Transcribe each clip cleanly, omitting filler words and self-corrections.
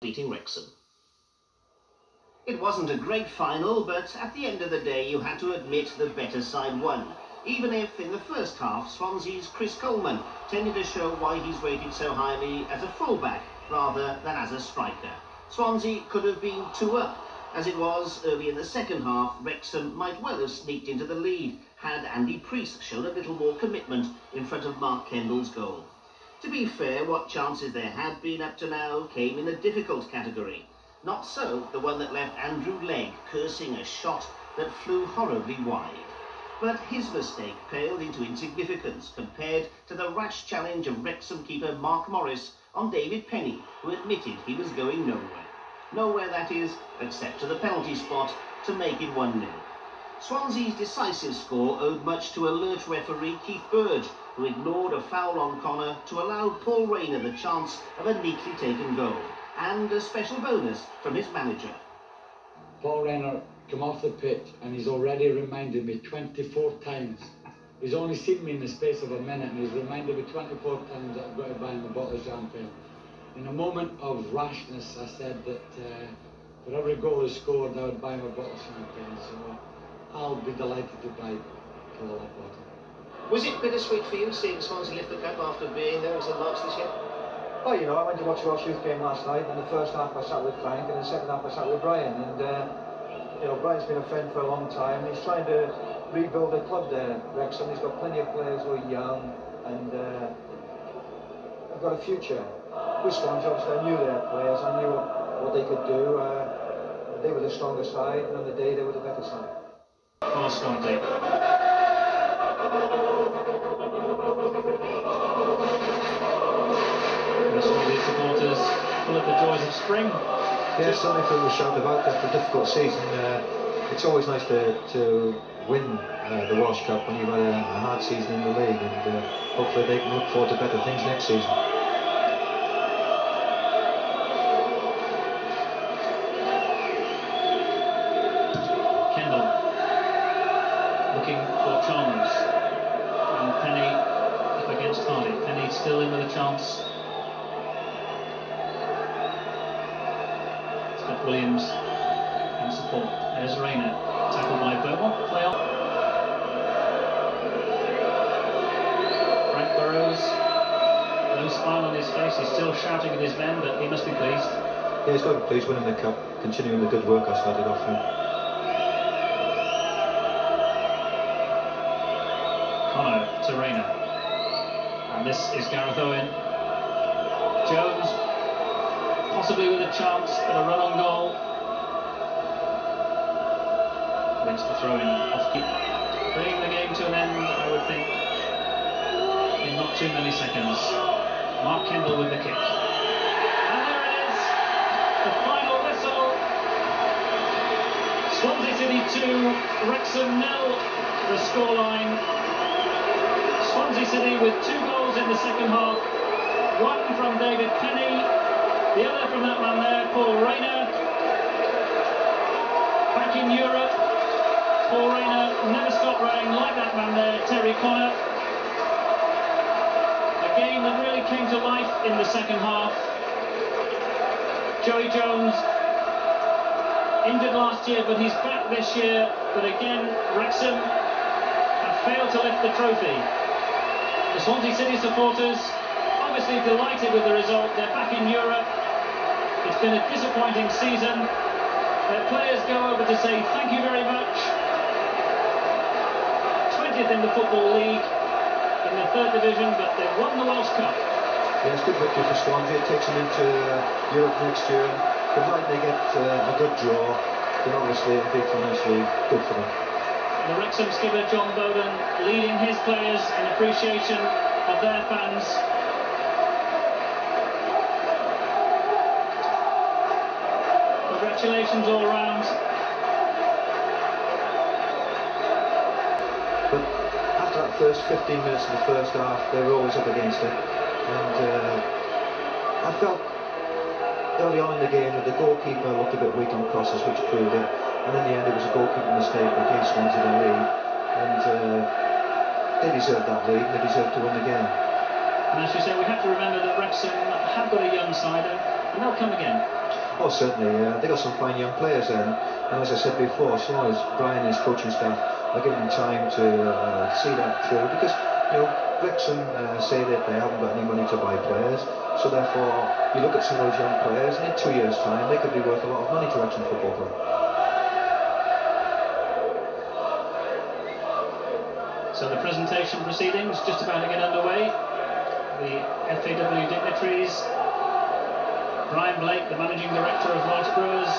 beating Wrexham. It wasn't a great final, but at the end of the day you had to admit the better side won, even if in the first half Swansea's Chris Coleman tended to show why he's rated so highly as a fullback rather than as a striker. Swansea could have been 2 up. As it was early in the second half, Wrexham might well have sneaked into the lead had Andy Priest shown a little more commitment in front of Mark Kendall's goal. To be fair, what chances there had been up to now came in a difficult category. Not so the one that left Andrew Legg cursing a shot that flew horribly wide. But his mistake paled into insignificance compared to the rash challenge of Wrexham keeper Mark Morris on David Penny, who admitted he was going nowhere. Nowhere, that is, except to the penalty spot to make it 1-0. Swansea's decisive score owed much to alert referee Keith Burge, who ignored a foul on Connor to allow Paul Raynor the chance of a neatly taken goal, and a special bonus from his manager. Paul Raynor come off the pitch and he's already reminded me 24 times. He's only seen me in the space of a minute and he's reminded me 24 times that I've got to buy him a bottle of champagne. In a moment of rashness, I said that for every goal he scored, I would buy him a bottle of champagne. So I'll be delighted to buy a lot of bottle. Was it bittersweet for you seeing Swansea lift the cup after being there as a loss this year? Well, you know, I went to watch the Welsh Youth game last night, and the first half I sat with Frank, and in the second half I sat with Brian. And, you know, Brian's been a friend for a long time. He's trying to rebuild a club there, Wrexham. He's got plenty of players who are young, and have got a future. With Swansea, obviously, I knew their players. I knew what they could do. They were the stronger side, and on the day they were the better side. For Swansea. The Swansea supporters full of the joys of spring. Yeah, certainly feel the shout about after a difficult season. It's always nice to win the Welsh Cup when you've had a hard season in the league, and hopefully they can look forward to better things next season. Kendall looking for Chalmers, and Penny up against Hardy. Penny still in with a chance. Williams in support. There's Raynor, tackled by Burwell. Play on. Frank Burrows, no smile on his face. He's still shouting at his men, but he must be pleased. Yeah, he's got to be pleased winning the cup, continuing the good work I started off with. Connor to Raynor, and this is Gareth Owen. Jones, possibly with a chance at a run on goal. Wins the throw in off keep. Bringing the game to an end, I would think, in not too many seconds. Mark Kendall with the kick. And there it is, the final whistle. Swansea City 2, Wrexham 0, the scoreline. Swansea City with 2 goals in the second half. One from David Penny, the other from that man there, Paul Raynor. Back in Europe, Paul Raynor never stopped running like that man there, Terry Yorath. A game that really came to life in the second half. Joey Jones, injured last year, but he's back this year. But again, Wrexham have failed to lift the trophy. The Swansea City supporters obviously delighted with the result. They're back in Europe. It's been a disappointing season. Their players go over to say thank you very much. 20th in the Football League, in the 3rd division, but they've won the Welsh Cup. Yeah, it's good victory for Swansea. It takes them into Europe next year. Provided they get a good draw, then obviously it'll be financially good for them. The Wrexham skipper John Bowden leading his players in appreciation of their fans. Congratulations all round. But after that first 15 minutes of the first half, they were always up against it. And I felt early on in the game that the goalkeeper looked a bit weak on crosses, which proved it. And in the end, it was a goalkeeper mistake that gave Swansea the lead. And they deserved that lead, and they deserved to win the game. And as you say, we have to remember that Wrexham have got a young side, and they'll come again. Oh, certainly. They got some fine young players there, and as I said before, as long as Brian and his coaching staff are giving them time to see that through, because Wrexham say that they haven't got any money to buy players, so therefore you look at some of those young players, and in 2 years' time they could be worth a lot of money to Wrexham Football Club. So the presentation proceedings just about to get underway. The FAW dignitaries, Brian Blake, the managing director of Welsh Brewers,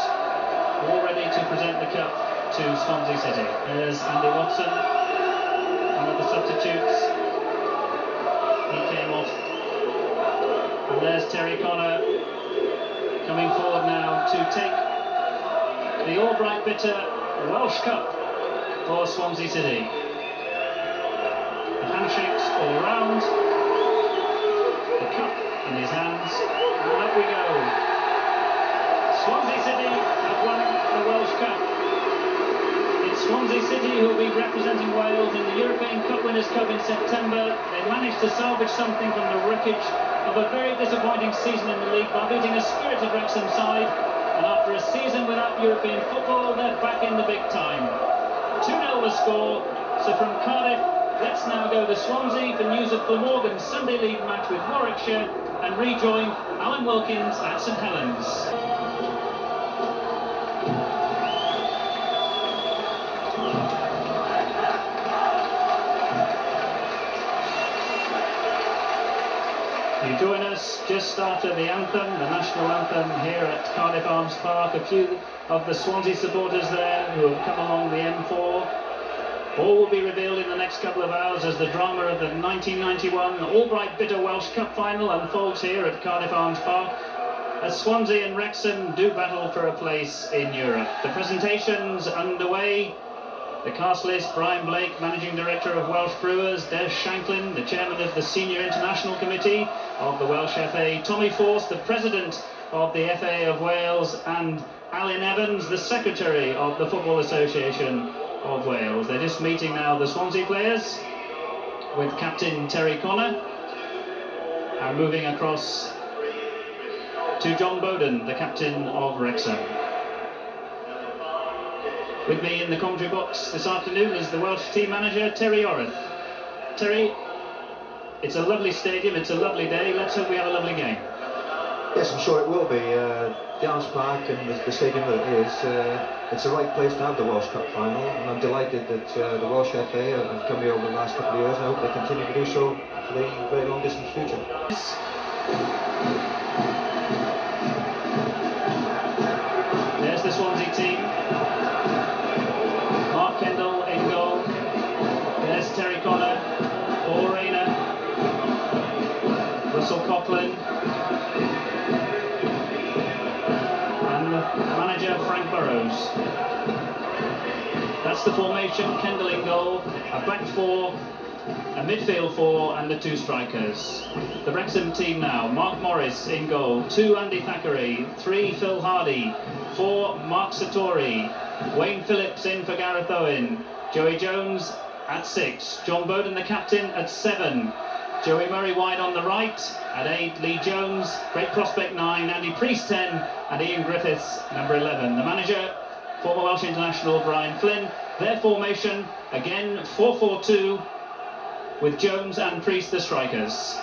all ready to present the cup to Swansea City. There's Andy Watson, one of the substitutes. He came off. And there's Terry Connor coming forward now to take the Albright Bitter Welsh Cup for Swansea City. The handshakes all round. The cup in his hands. And up we go. Swansea City have won the Welsh Cup. It's Swansea City who will be representing Wales in the European Cup Winners' Cup in September. They managed to salvage something from the wreckage of a very disappointing season in the league by beating a spirited Wrexham side. And after a season without European football, they're back in the big time. 2-0 the score. So from Cardiff, let's now go to Swansea for news of Glamorgan's Sunday League match with Warwickshire and rejoin Alan Wilkins at St Helens. You join us just after the anthem, the national anthem, here at Cardiff Arms Park. A few of the Swansea supporters there who have come along the M4. All will be revealed in the next couple of hours as the drama of the 1991 Albright Bitter Welsh Cup final unfolds here at Cardiff Arms Park, as Swansea and Wrexham do battle for a place in Europe. The presentation's underway. The cast list: Brian Blake, Managing Director of Welsh Brewers; Des Shanklin, the Chairman of the Senior International Committee of the Welsh FA; Tommy Force, the President of the FA of Wales; and Alan Evans, the Secretary of the Football Association of Wales. They're just meeting now, the Swansea players, with Captain Terry Connor, and moving across to John Bowden, the Captain of Wrexham. With me in the commentary box this afternoon is the Welsh team manager, Terry Yorath. Terry, it's a lovely stadium, it's a lovely day, let's hope we have a lovely game. Yes, I'm sure it will be. The Arms Park and the stadium that it is, it's the right place to have the Welsh Cup final, and I'm delighted that the Welsh FA have come here over the last couple of years, and I hope they continue to do so for the very long distance future. There's the Swansea team. Mark Kendall in goal. There's Terry Connor, Paul Raynor, Russell Coughlin, and manager Frank Burrows. That's the formation: Kendall in goal, a back four, a midfield four, and the two strikers. The Wrexham team now: Mark Morris in goal, 2 Andy Thackeray, 3 Phil Hardy, 4 Mark Satori, Wayne Phillips in for Gareth Owen, Joey Jones at 6, John Bowden the captain at 7, Joey Murray wide on the right, at 8 Lee Jones, great prospect 9, Andy Priest 10, and Ian Griffiths number 11. The manager, former Welsh international Brian Flynn. Their formation, again 4-4-2, with Jones and Priest the strikers.